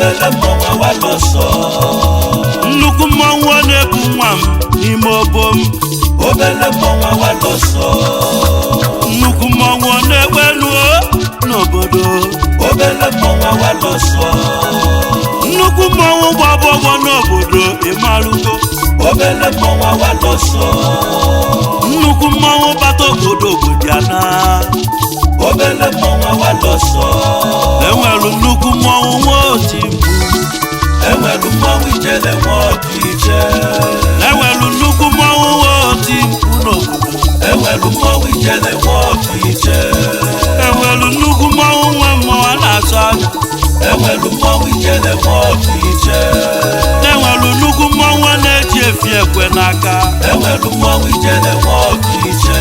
obele mmọnwụ awaloso nnukwu mmọnwụ na-ebu nwa m n'ime obom obele mmọnwụ awaloso nnukwu mmọnwụ na-egbelu n'obodo obele mmọnwụ awaloso nnukwu mmọnwụ gbabọgbọ n'obodo ịmalụgo obele mmọnwụ awaloso nnukwu mmọnwụ bata obodo yana obele mmọnwụ awaloso enwelu nnukwu mmọnwụ nwa otimkpu enwelu mmọnwụ ijele nwa ọdịiche enwelu nnukwu mmọnwụ nwa otimkpu n'obodo enwelu mmọnwụ ijele nwa ọdịiche enwelu nnukwu mmọnwụ nwa mmọnwụ a na-atụ anya enwelu mmọnwụ ijele nwa ọdịiche enwelu nnukwu mmọnwụ na-eji efi ekwe n'aka enwelu mmọnwụ ijele nwa ọdịiche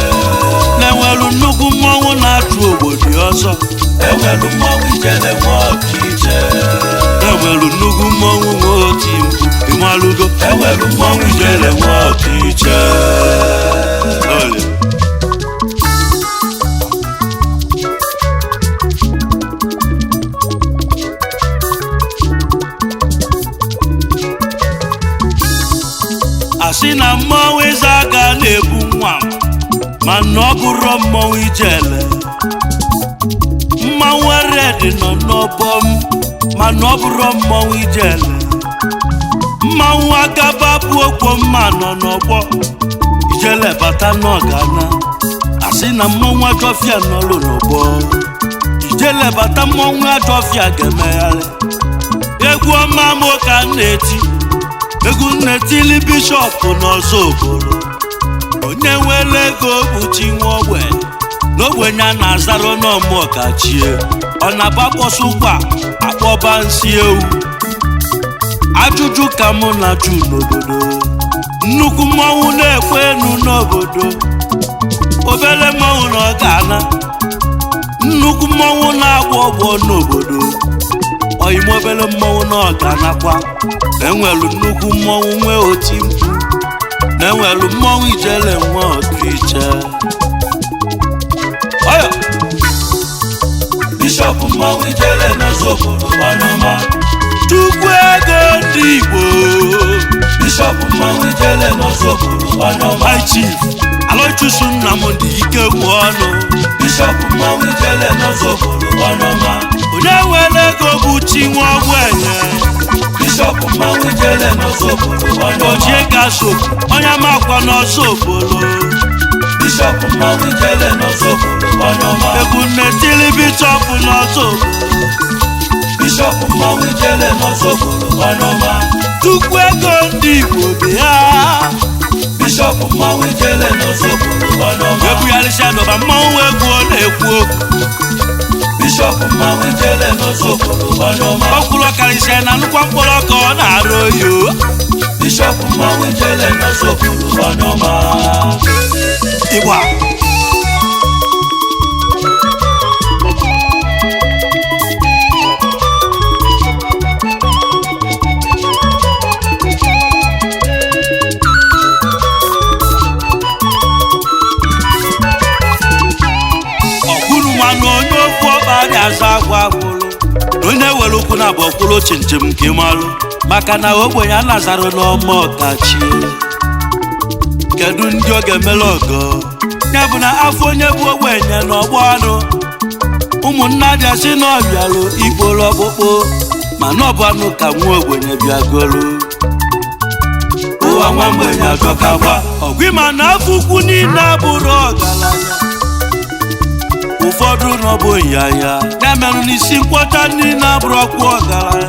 enwelu nnukwu mmọnwụ na-achụ obodo ọzọ enwelu mmọnwụ ijele nwa ọdịiche enwelu nnukwu mmọnwụ nwa otimkpu ịmalụgo enwelu mmọnwụ ijele nwa ọdịiche asị na mmọnwụ Izaga na-ebu nwa mana ọ bụrụ mmọnwụ Ijele mmanwụ Red nọ n'ọbọ m mana ọ bụrụ mmọnwụ Ijele mmanwụ Agaba bụ okwo mma nọ n'ọgbọ Ijele bata n'ọgana asị na mmọnwụ Ajọfịa nọlụ n'ọgbọ Ijele bata mmọnwụ Ajọfịa ga-emegharị egwu ọma m ka m na-eti egwu nnetili bishọp n'Ozubulu onye nwere ego bụ chi nwa ogbenye n'ogbenye a na-azara n'ọmụọkachie ọ na-agbakpọsụ ụkwa akpọba nsị ewu ajụjụ ka mụ na jụ n'obodo nnukwu mmọnwụ na-ekwe enu n'obodo obere mmọnwụ na ọ ga-ana nnukwu mmọnwụ na-agwọ ọgwọ n'obodo oyime obere mmọnwụ na ọ ga-anakwa enwelu nnukwu mmọnwụ nwe otimkpu na enwelu mmọnwụ Ijele nwa ọdịiche oyo bishọp mmọnwụ ijele n'Ozubulu ọnụma Chukwu ego ndị Igbo bishọp mmọnwụ ijele n'Ozubulu ọnụma ICHIE ALOYSIUS NNAMDI IKEGWUONU bishọp mmọnwụ ijele n'Ozubulu ọnụma onye nwere ego bụ chi nwa ogbenye bishọp mmọnwụ ijele n'Ozubulu ọnụma ochie gaso onye makwa n'Ozubulu bishọp mmọnwụ ijele n'Ozubulu ọnụma egwu nnetili bishọp n'Ozubulu bishọp mmọnwụ ijele n'Ozubulu ọnụma Chukwu ego ndị Igbo bịa bishọp mmọnwụ ijele n'Ozubulu ọnụma ebugharịsịa n'ọba mmọnwụ egwu ọ na-ekwu okwu bishọp mmọnwụ ijele n'Ozubulu ọnụma okwuru karịsịa na nnukwu mkpụrụ ka ọ na-arụ oyi bishọp mmọnwụ ijele n'Ozubulu ọnụma Igba ọkwuru nwanne onye okwu ọba ga-aza agwa agwụrụ onye were okwu na abụ ọkwụrụ chinchem nke malụ maka na ogbenye a nazara n'ọma ọkachie kedu ndị ọ ga-emela ọgọ ya bụ na afọ onye bụ ogbenye n'ọgbọ anụ ụmụnna bịa si na ọ bịalụ ikporo ọkpụkpụ mana ọ bụ anụ ka nwa ogbenye bịagolu ụwa nwa mgbenye ajọkagba ọgwụ ịma na afọ ukwu niile abụrụ ọgaranya ụfọdụ n'ọbụ nyanya ya merụ n'isi nkwọcha ndị na-abụrụ ọkwa ọgaranya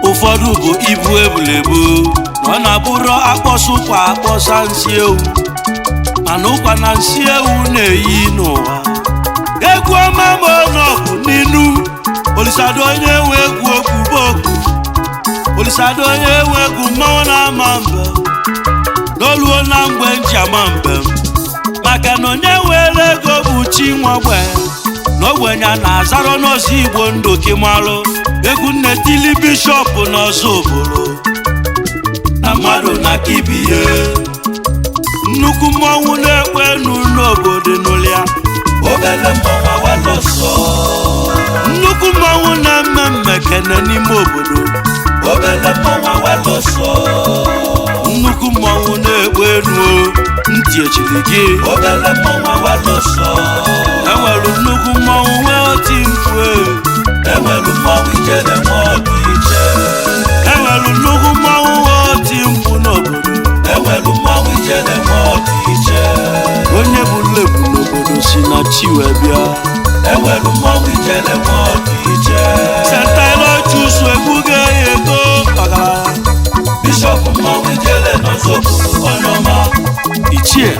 ụfọdụ bụ ibu ebulebu na ọ na-abụrụ akpọsụ kwa akpọsa nsị ewu mana ụkwa na nsị ewu na-eyi n'ụwa egwu ọma ma ọnọbụ n'inu Olisadoo Onye Nwe Egwu okwu bụ okwu Olisadoo Onye Nwe Egwu mmanwụ na-ama mbe n'oluo na mgbe nji ama mbem maka na onye nwere ego bụ chi nwa ogbenye na ogbenye na-azara n'ozi Igbo ndụ kimalụ egwu nnetili bishọp n'Ozubulu na mmadụ na kibiye nnukwu mmọnwụ na-ekwe enu n'obodo n'ụlịa obele mmọnwụ awaloso nnukwu mmọnwụ na-eme mmeke ekene n'ime obodo obele mmọnwụ awalọsọ nnukwu mmọnwụ na-egbu elu ntị echiri gị obele mmọnwụ awalọsọ enwere nnukwu mmọnwụ nwee oti mkpu enwere mmọnwụ ijele nwa ọdụ iche enwere nnukwu mmọnwụ nwee oti mkpu n'obodo enwere mmọnwụ ijele nwa ọdụ iche onye bụ nlebu n'obodo si na chi wee bịa enwere mmọnwụ ijele nwa ọdụ iche ALOYSIUS egbugo ya ego ọgaranya Bishop Nmanwu Ijele n'Ozubulu onye ọma Ichie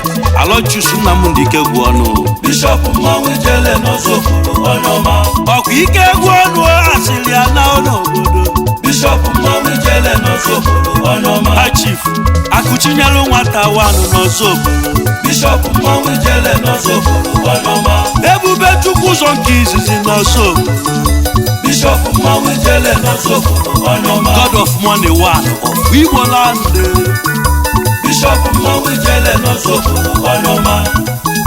ALOYSIUS NNAMDI IKEGWUONU Bishop Nmanwu Ijele n'Ozubulu onye ọma ọkwa IKEGWUONU asịrị ya na n'obodo Bishop Nmanwu Ijele n'Ozubulu onye ọma Chief akụchinyelu nwata wanụ n'Ozubulu Bishop Nmanwu Ijele n'Ozubulu onye ọma ebube chukwu ụzọ nke izizi n'Ozubulu Bishop Nmanwu Ijele n'Ozubulu onye ọma God of money one of Igbo land Bishop Nmanwu Ijele n'Ozubulu onye ọma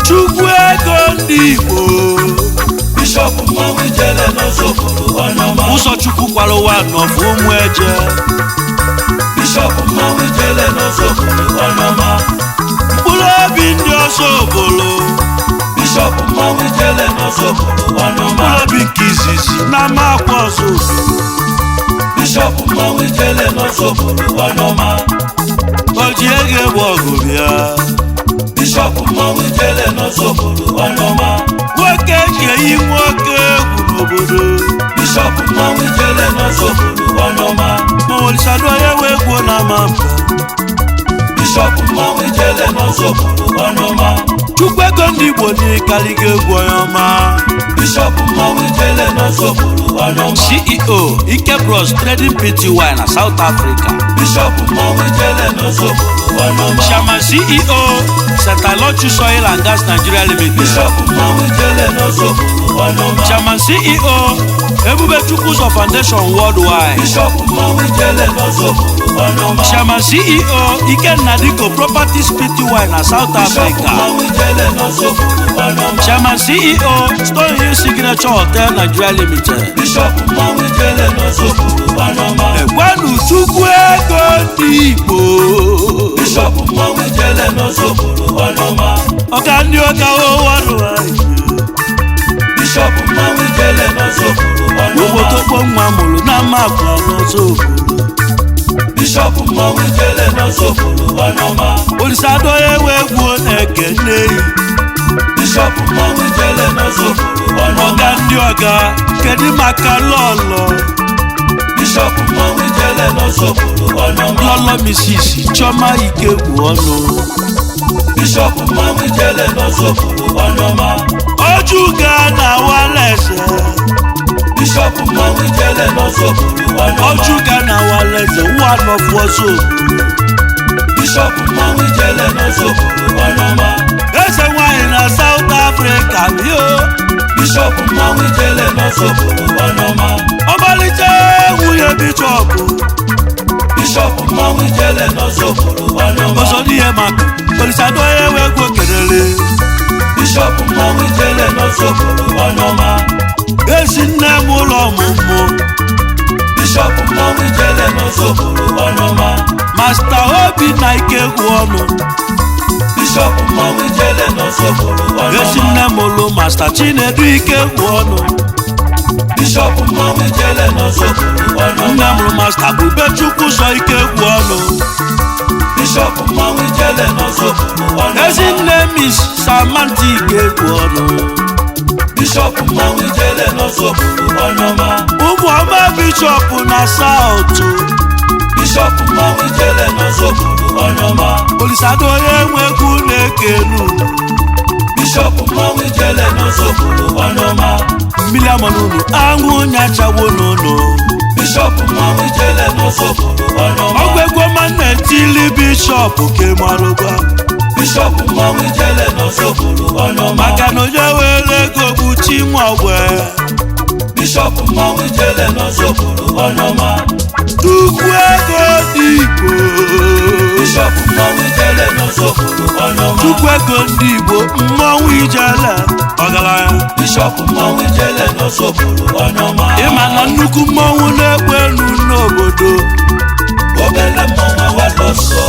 chukwu ego ndị Igbo Bishop Nmanwu Ijele n'Ozubulu onye ọma ụzọ chukwu kwara one of ụmụ eje Bishop Nmanwu Ijele n'Ozubulu onye ọma mkpụrụ obi ndị Ozubulu Bishop Nmanwu Ijele n'Ozubulu onye ọma mkpụrụ obi nke izizi na makwa Ozubulu Bishop Nmanwu Ijele n'Ozubulu onye ọma oji ego egbe ọgụ bịa Bishop Nmanwu Ijele n'Ozubulu onye ọma nwoke ga-eyi nwoke egwu n'obodo Bishop Nmanwu Ijele n'Ozubulu onye ọma ma Olisadoo Onye Nwe Egwu na mamba Bishop Nmanwu Ijele n'Ozubulu onye ọma chukwu ego ndị Igbo n'ịkarịga egwu onye ọma Bishop Nmanwu Ijele n'Ozubulu onye ọma CEO Ike Bros Trading Pty na South Africa Bishop Nmanwu Ijele n'Ozubulu onye ọma Chairman CEO ALOYSIUS Oil and Gas Nigeria Limited Bishop Nmanwu Ijele n'Ozubulu onye ọma Chairman CEO Ebube Chukwu Ụzọ Foundation Worldwide Bishop Nmanwu Ijele n'Ozubulu onye ọma Chairman CEO Ikenadiko Properties Pty na South Bishop Africa Nmanwu Ijele n'Ozubulu onye ọma Chairman CEO Stone Hill Signature Hotel Nigeria Limited Bishop Nmanwu Ijele n'Ozubulu onye ọma egwenu chukwu ego ndị Igbo Bishop Nmanwu Ijele n'Ozubulu onye ọma ọka ndị ọka ụwa Bishop Nmanwu Ijele n'Ozubulu onye ọma obodo nwa mụrụ na mapụ n'Ozubulu Bishop Nmanwu Ijele n'Ozubulu onye ọma Olisadoo Onye Nwe Egwu na-ekene Bishop Nmanwu Ijele n'Ozubulu onye ọma ọga ndị ọga kedu maka lọlọ Bishop Nmanwu Ijele n'Ozubulu onye ọma lọlọ Mrs. Chioma IKEGWUONU Bishop Nmanwu Ijele n'Ozubulu onye ọma Ojuga na Waleze Bishop Nmanwu Ijele n'Ozubulu onye ọma Ojuga na Waleze one of Ozubulu Bishop Nmanwu Ijele n'Ozubulu onye ọma eze nwanyị na South Africa yo Bishop Nmanwu Ijele n'Ozubulu onye ọma ọmalịcha nwunye Bishop Bishop Nmanwu Ijele n'Ozubulu onye ọma ọzọ n'ihe maka Olisadoo Onye Nwe Egwu kelele Bishop Nmanwu Ijele n'Ozubulu onye ọma ezi nne m ụlọ ọmụmụ Bishop Nmanwu Ijele n'Ozubulu onye ọma Master Obi na IKEGWUONU Bishop Nmanwu Ijele n'Ozubulu onye ezi ọma nne m ụlọ Master Chinedu IKEGWUONU Bishop Nmanwu Ijele n'Ozubulu onye nne ọma m Master Bubechukwu Ụzọ IKEGWUONU Bishop Nmanwu Ijele n'Ozubulu onye ọma ezi nne Miss Samantha IKEGWUONU Bishop Nmanwu Ijele n'Ozubulu onye ọma ụmụọma Bishop na South Bishop Nmanwu Ijele n'Ozubulu onye ọma Olisadoo Onye Nwe Egwu na-ekenu Bishop Nmanwu Ijele n'Ozubulu onye ọma mmiri amanunu anwụ nyachawo n'ụlọ Bishop Nmanwu Ijele n'Ozubulu onye ọma ọgwụ egwu ọma na-etili Bishop kemalụgwa Bishop Nmanwu Ijele n'Ozubulu onye ọma maka na onye were ego bụ Chinwagwe Bishop Nmanwu Ijele n'Ozubulu onye ọma chukwu ego ndị Igbo Bishop Nmanwu Ijele n'Ozubulu onye ọma chukwu ego ndị Igbo Nmanwu Ijele ọgaranya Bishop Bishop Nmanwu Ijele n'Ozubulu onye ọma. Ịma na nnukwu mmọnwụ na-ekwe enu n'obodo. Obele mmọnwụ awala ọsọ.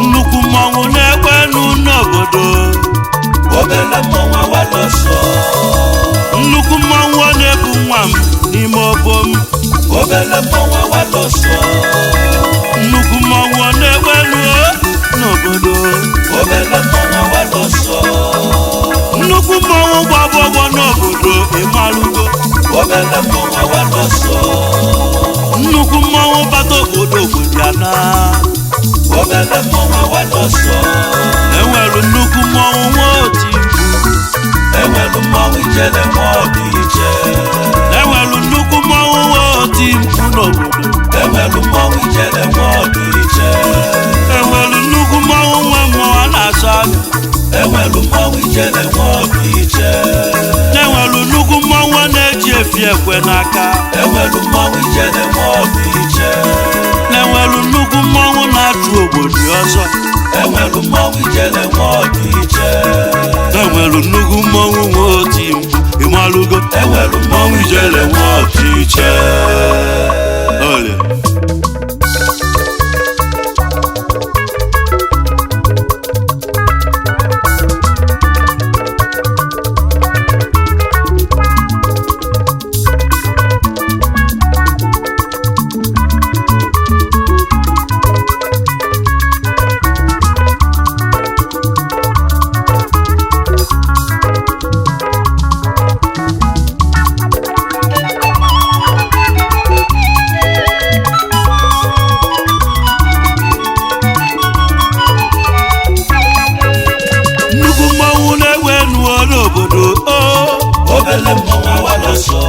Nnukwu mmọnwụ na-ekwe enu n'obodo. Obele mmọnwụ awala ọsọ. Nnukwu mmọnwụ ọ na-ebu nwa m n'ime obo m. Obele mmọnwụ awala ọsọ. Nnukwu mmọnwụ ọ na-ekwe enu n'obodo. Obele mmọnwụ awala ọsọ. Nnukwu mmọnwụ gbaba ọgbọ n'obodo ịmalụgo. Obele mmọnwụ awala ọsọ. Nnukwu mmọnwụ bata obodo ya na. Obele mmọnwụ awala ọsọ. Enwelu nnukwu mmọnwụ nwa oti mkpu. Enwelu Nmanwu Ijele nwa ọdụ iche. Enwelu nnukwu mmọnwụ nwa oti mkpu n'obodo. Enwelu Nmanwu Ijele nwa ọdụ iche. Enwelu nnukwu mmọnwụ nwa mmụọ a na-asọ anya. Enwelu Nmanwu Ijele nwa ọdụ iche. Enwelu nnukwu mmọnwụ a na-eji efi ekwe n'aka. Enwelu Nmanwu Ijele nwa ọdụ iche. Enwelu nnukwu mmọnwụ na-achụ obodo ọzọ. Enwelu Nmanwu Ijele nwa ọdụ iche. Enwelu nnukwu mmọnwụ nwa oti mkpu ịmalụgo. Enwelu Nmanwu Ijele nwa ọdụ iche. Ole. Obele mmọnwụ awala ọsọ.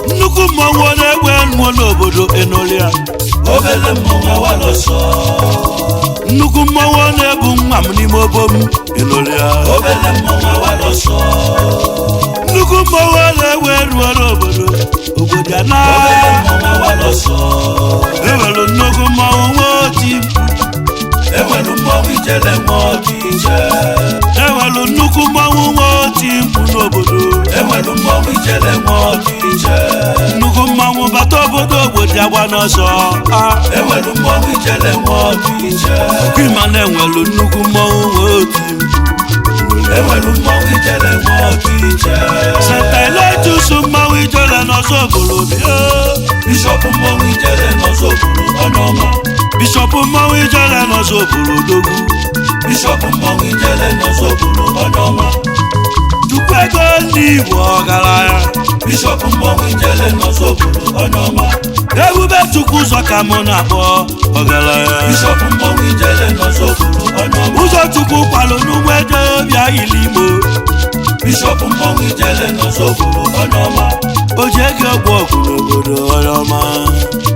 Nnukwu mmọnwụ na-egbe enu n'obodo enolia. Obele mmọnwụ awala ọsọ. Nnukwu mmọnwụ na-ebu nwa m n'ime obo m enolia. Obele mmọnwụ awala ọsọ. Nnukwu mmọnwụ na-egbe enu n'obodo ya na. Obele mmọnwụ awala ọsọ. Enwelu nnukwu mmọnwụ nwa oti mkpu. Enwelu Nmanwu Ijele nwa ọdụ iche. Enwelu nnukwu mmọnwụ nwa oti mkpu n'obodo. Enwelu Nmanwu Ijele nwa ọdụ iche. Nnukwu mmọnwụ bata obodo agba n'ọsọ. Enwelu Nmanwu Ijele nwa ọdụ iche. Ọkụima na enwelu nnukwu mmọnwụ nwa oti mkpu. Enwelu Nmanwu Ijele nwa ọdụ iche. ALOYSIUS Nmanwu Ijele n'Ozubulu bịa. Bishop Nmanwu Ijele n'Ozubulu onye ọma. Bishop Nmanwu Ijele n'Ozubulu odogwu. Bishop Nmanwu Ijele n'Ozubulu onye ọma. Chukwu ego ndị Igbo ọgaranya. Bishop Nmanwu Ijele n'Ozubulu onye ọma. Ebube Chukwu ụzọ ka mụ na-akpọ ọgaranya. Bishop Nmanwu Ijele n'Ozubulu onye ọma. Ụzọ Chukwu kwalụ n'ugbo eje bịa Iligbo. Bishop Nmanwu Ijele n'Ozubulu onye ọma. O ji ego egwu ọgụ n'obodo onye ọma.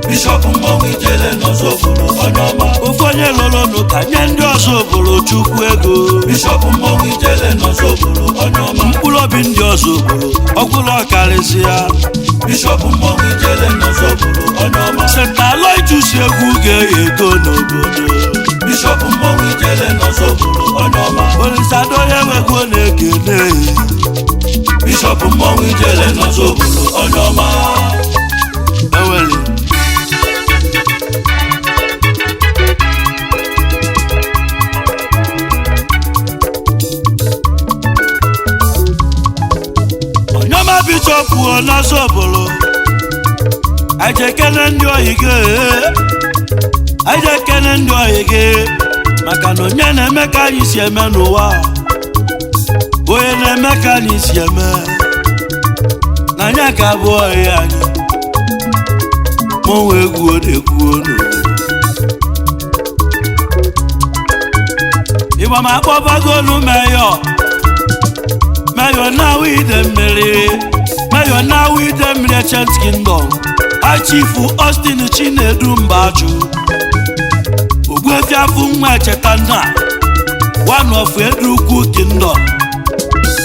Bishop Nmanwu Ijele n'Ozubulu onye ọma. Ofu onye lụrụ n'ụka nye ndị Ozubulu Chukwu ego. Bishop Nmanwu Ijele n'Ozubulu onye ọma. Mkpụrụ obi ndị Ozubulu ọkwụrụ ọkarịsịa. Bishop Nmanwu Ijele n'Ozubulu onye ọma. ALOYSIUS egwu ga-eto n'obodo. Bishop Nmanwu Ijele n'Ozubulu onye ọma. Olisadoo Onye Nwe egwu na-ekene. Bishop Nmanwu Ijele n'Ozubulu onye ọma. Eweli. Onyema Bishop n'Ozubulu. Ajekene ndị oyi gị. Ajekene ndị oyi gị. Maka na onye na-eme ka anyị si eme n'ụwa. Onye na-eme ka anyị si eme. Na anyị ka bụ oyi anyị. Mmanwu egwu na-egwuonu. Igba ma akpọbagolu Mayor. Mayor Nmanwu Ijele. Mayor Nmanwu Ijele Ancient Kingdom. Chief Austin Chinedu Mbaju. Ogbuefi afụ nwa echeta nna. One of Edukwu Kingdom.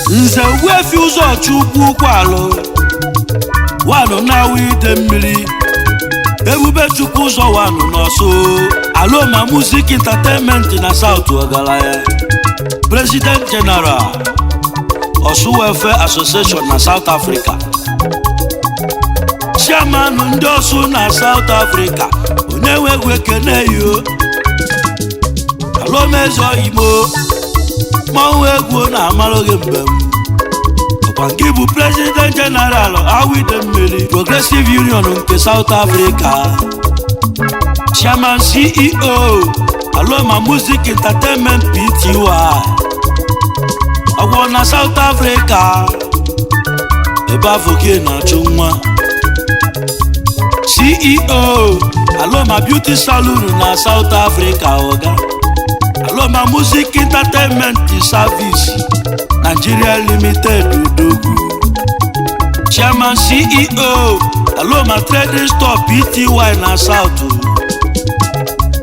Nze Ogbuefi ụzọ Chukwu kwalụ. One Nmanwu Ijele. Ebube Chukwu ụzọ wanụ n'ọsọ. Aloma Music Entertainment na South ọgaranya. President General. Osu Welfare Association na South Africa. Chairman ndị Osu na South Africa. Onye Nwe Egwu ekene yo. Alomezo Igbo. Nmanwu Egwu na amaloge mbem. Okwangi bụ President General Awide Mmeli Progressive Union nke South Africa. Chairman CEO Aloma Music Entertainment Pty. Ogwo na South Africa. Ebe avoke na chunwa. CEO Aloma Beauty Salon na South Africa oga. Aloma Music Entertainment Service Nigeria Limited Udogu. Chairman CEO Aloma Trading Store Pty na South.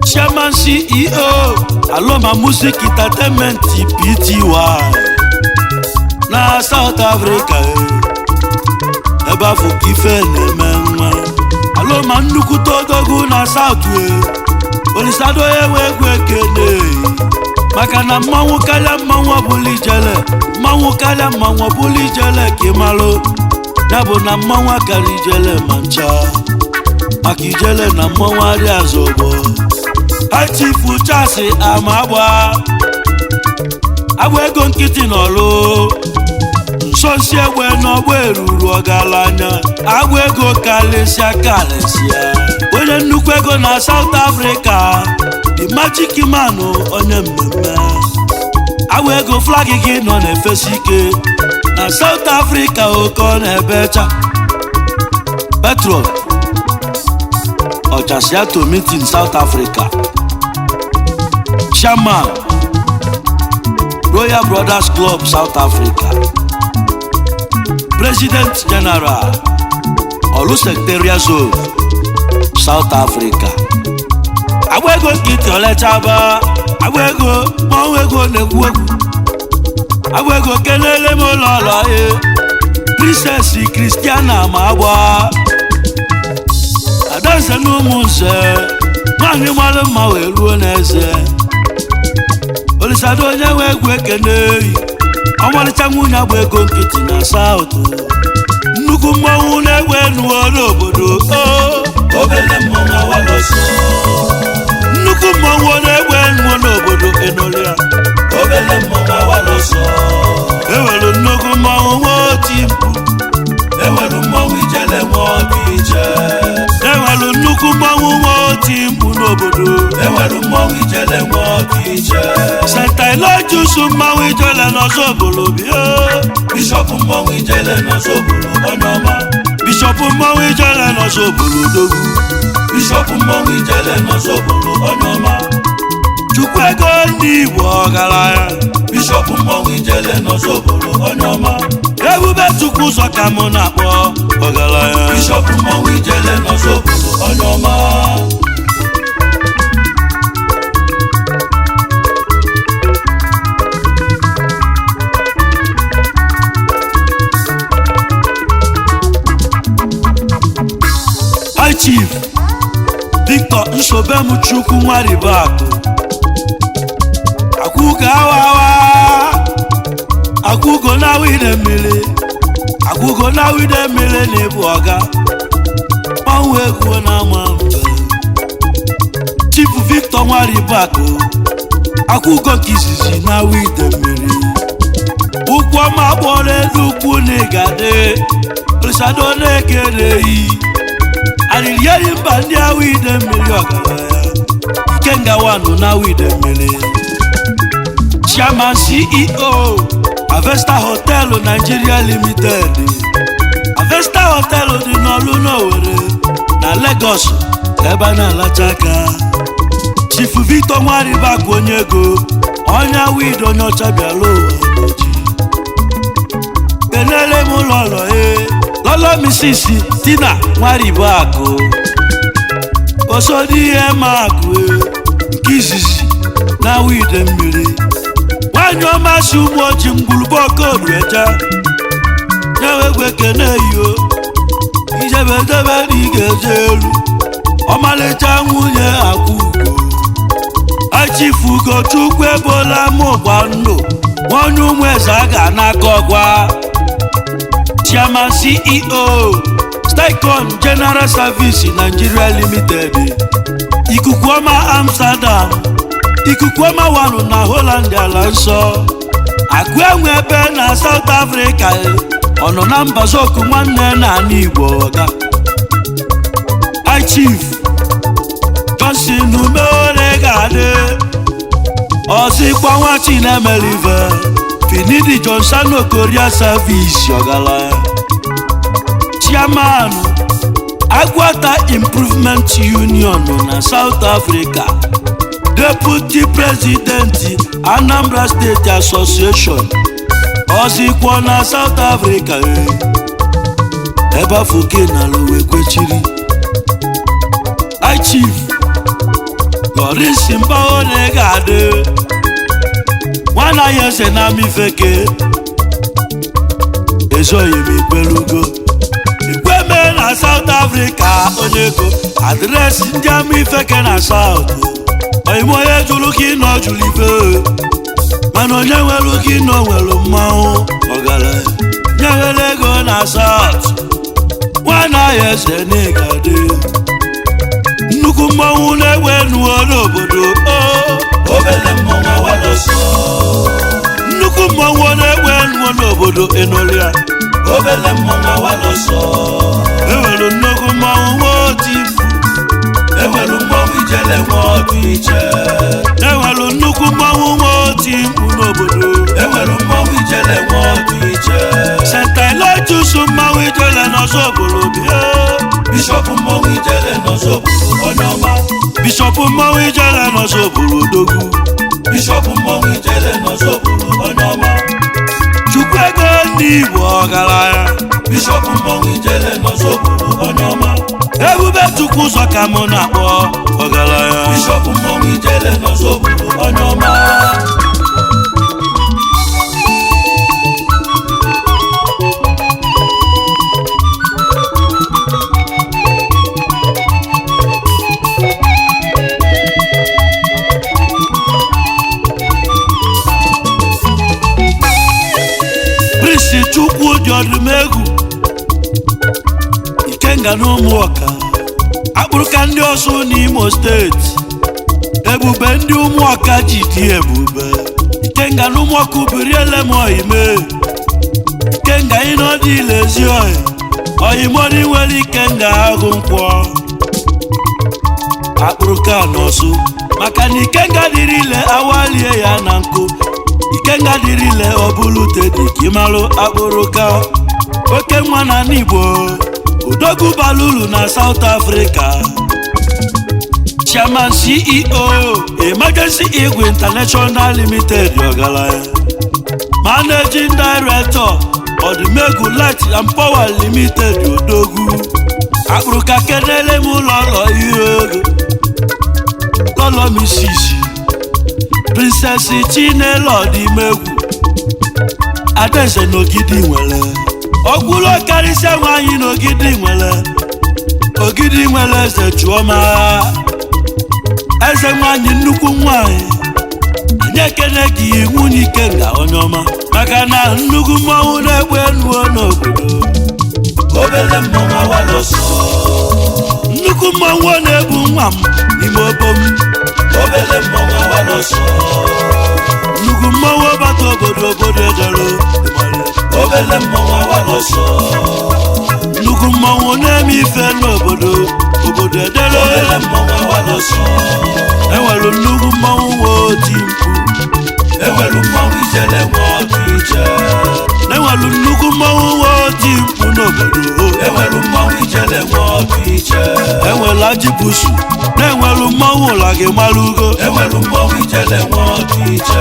Chairman CEO Aloma Music Entertainment Pty na South Africa. Ebe afọ ife na-eme nwa. Aloma nnukwu todogu na South. Olisadoo Onye Nwe Egwu ekene. Maka na mmanwu karịa mmanwu ọbụla ijele. Mmanwu karịa mmanwu ọbụla ijele ka ịmalụ. Ya bụ na mmanwu akarị ijele ma ncha. Maka ijele na mmanwu arị azọgbo. Chief Chasi Amagba. Agba ego nkịtị n'ọlụ. Nsonsi egbe n'ọgbọ eruru ọgaranya. Agba ego kalịsịa. Onye nnukwu ego na South Africa. The Magic Man onye mmemme. Agba ego flag gị nọ na-efesi ike. Na South Africa oke ọ na-ebecha. Petrol Ọchasịa to meet in South Africa. Chairman Royal Brothers Club South Africa. President General Olu Secretariat Zone South Africa. Agba ego nkịtị olechaba. Agba ego Nmanwu Egwu na-egwu egwu. Agba ego kelele m ụlọọlọ Princess Christiana Amagba. Adanze n'ụmụnze. Nwaanyị mara mma wee ruo n'eze. Olisadoo Onye Nwe Egwu ekene. Ọmalịcha nwunye agba ego nkịtị na South. Nnukwu mmanwu na-egwe nuo n'obodo. Obele mmanwu awaloso. Nnukwu mmanwu na-egwe nuo n'obodo Enolia. Obele mmanwu awaloso. Ewelu nnukwu mmanwu nwooti mkpu. Ewelu mmanwu ijele nwoke ije. Ewelu nnukwu mmanwu nwooti mkpu n'obodo. Ewelu mmanwu ijele nwoke ije. St. ALOYSIUS mmanwu ijele n'Ozubulu bịa. Bishop Nmanwu Ijele n'Ozubulu onye ọma. Bishop Nmanwu Ijele n'Ozubulu Odogwu. Bishop Nmanwu Ijele n'Ozubulu onye ọma. Chukwu ego ndị Igbo ọgaranya. Bishop Nmanwu Ijele n'Ozubulu onye ọma. Ebube Chukwu ụzọ ka mụ na-akpọ ọgaranya. Bishop Nmanwu Ijele n'Ozubulu onye ọma. Chief Victor Nsobemchukwu Nwaribakụ. Akwụgo awawa. Akwụgo na wide mmiri. Akwụgo na wide mmiri na-ebu ọga. Nmanwu Egwu na-ama mbe. Chief Victor Nwaribakụ. Akwụgo nke izizi na wide mmiri. Ụkwụ ọma kpọrọ elu ukwu na ịgade. Olisadoo na-ekereghị. Aliyeri mba ndị Awide mmiri ọgaranya. Ikenga Wanu na Awide mmiri. Chairman CEO Avesta Hotel Nigeria Limited. Avesta Hotel dị n'Ọlụ n'Owerri na Lagos ebe na-alacha aka. Chief Victor Nwaribakụ onye ego. Onye Awide onye ọcha bịara ụwa n'oji. Kenele m ụlọọlọ Lolo Mrs. Tina Nwaribakụ. Osodi ihe makụ nke izizi na Awide mmiri. Nwanyị ọma si ụmụ oji mgbulugbo okodu eja. Nyewe Egwu ekene yo. Ijebedebe na ị ga-eje elu. Ọmalịcha nwunye Akwụgo. Chief Ugochukwu ebola mụ gba ndụ. Onye Nwe aga n'aka ọgwa Chairman CEO Sticon General Service Nigeria Limited Ikuku Ọma Amsterdam Ikuku Ọma wanu na Holland ala nsọ Agwenwe ebe na South Africa Ono na mbazoku nwanne na ani Igbo ọga ICHIE Johnson Umere gade Ozikwa nwa Chinemelive Finidi Johnson Korea Service Ogala Chairman Agwata Improvement Union na South Africa Deputy President Anambra State Association Ozikwa na South Africa Eba Fuke na Lowe Kwechiri ICHIE Lawrence Mbaone gade Wana yese na mifeke Ezo yemi pelugo Ikweme na South Africa onyeko Address ndi mifeke na South Oimo ye juluki no julife Mano nye weluki no welu mao Ogala Nye welego na South Wana yese ne gade Nuku mmanwu na-ewe nuo n'obodo Obele mmọnwụ awaloso Nnukwu mmanwu na-ewe nuo n'obodo Enolia Obele mmọnwụ awaloso Ewelu nnukwu mmanwu nwotifu Ewelu mmọnwụ ijele nwotu iche Ewelu nnukwu mmanwu nwotifu n'obodo Ewelu mmọnwụ ijele nwotu iche St. ALOYSIUS mmanwu ijele n'Ozubulu bịa Bishop Nmanwu Ijele n'Ozubulu onye ọma Bishop Nmanwu Ijele n'Ozubulu odogwu Bishop Nmanwu Ijele n'Ozubulu onye ọma Chukwu ego ndị Igbo ọgaranya Bishop Nmanwu Ijele n'Ozubulu onye ọma Ebube Chukwu ụzọ ka mụ na-akpọ ọgaranya Bishop Nmanwu Ijele n'Ozubulu onye ọma Chukwu dị ọdụmegwu Ikenga n'Ụmụọka Akpụrụka ndị ọsụ n'Imo steeti Ebube ndị Ụmụọka ji dị ebube Ikenga n'Ụmụọka ubiriele m oyime Ikenga ịnọdụ ilezi oyi Oyimoni nwere Ikenga ahụ nkwọ Akpụrụka n'ọsụ Maka na Ikenga dịrị ile awalie ya na nkụ Ikenga dirile obulu tedi kimalu akpụrụka Oke nwa na n'Igbo Odogwu balulu na South Africa Chairman CEO Emergency Egwu International Limited Ogalaya Managing Director Odumegwu Light and Power Limited Odogwu Akpụrụka kenele m lọlọ ihe Lọlọ misisi Princess Chinelo Odimegwu Adeze n'Ogidi nwere Ogwulo karịsịa nwanyị n'Ogidi nwere Ogidi nwere eze Chuoma Eze nwanyị nnukwu nwanyị Anyị ekene gị nwunye Ikenga onye ọma Maka na nnukwu mmọnwụ na-egbe nuo n'obodo Obele mmọnwụ awaloso Nnukwu mmọnwụ na-ebu nwa m n'ime obom Obele mmọnwụ awaloso Nnukwu mmọnwụ bata obodo edere Obele mmọnwụ awaloso Nnukwu mmọnwụ na-eme ife n'obodo edere Obele mmọnwụ awaloso Enwere nnukwu mmọnwụ nwooti mkpu Ewelu mmọnwụ ijele nwotu iche Enwere nnukwu mmọnwụ nwooti mkpu n'obodo Ewelu mmọnwụ ijele nwotu iche Enwere ajibusu na-enwere mmọnwụ ụla gị malugo Ewelu mmọnwụ ijele nwotu iche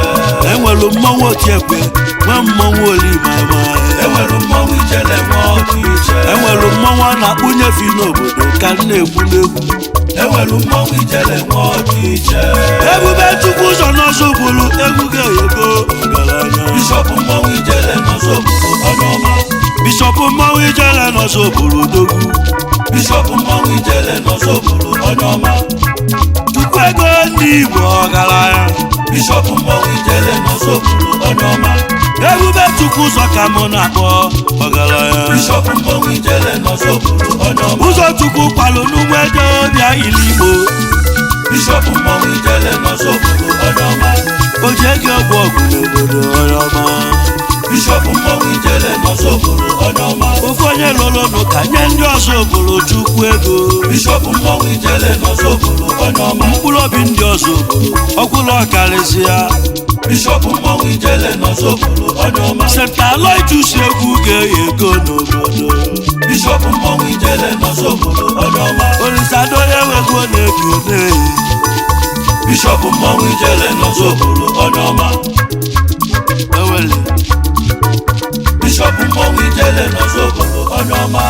Enwere mmọnwụ otiekwe nwe mmọnwụ olimama Ewelu mmọnwụ ijele nwotu iche Enwere mmọnwụ a na-akpụnyefi n'obodo ka m na-egwu n'egwu Ewelu mmọnwụ ijele nwotu iche Ebube Chukwu ụzọ n'Ozubulu egwu ga-eyego ọgaranya Bishop Nmanwu Ijele n'Ozubulu onye ọma Bishop Nmanwu Ijele n'Ozubulu odogwu Bishop Nmanwu Ijele n'Ozubulu onye ọma chukwu ego ndị Igbo ọgaranya Bishop Nmanwu Ijele n'Ozubulu onye ọma ebube chukwu ụzọ ka mụ na-akpọ ọgaranya Bishop Nmanwu Ijele n'Ozubulu onye ọma ụzọ chukwu kwalụ n'ugbo ego bịa ili Igbo Bishop Nmanwu Ijele n'Ozubulu onye ọma ojege ọgwụ ọgwụ n'obodo onye ọma Bishop Nmanwu Ijele n'Ozubulu onye ọma ofu onye lụlụnụ ka nye ndị ọzọ obodo chukwu ego Bishop Nmanwu Ijele n'Ozubulu onye ọma mkpụrụ obi ndị ọzọ obodo ọkwụlụ ọkarịsịa Bishop Nmanwu Ijele n'Ozubulu onye ọma St. ALOYSIUS egwu ga-enye ego n'obodo Bishop Nmanwu Ijele n'Ozubulu onye ọma Olisadoo Onye Nwe egwu na-ekene Bishop Nmanwu Ijele n'Ozubulu onye ọma ewele Bishop Nmanwu Ijele n'Ozubulu onye ọma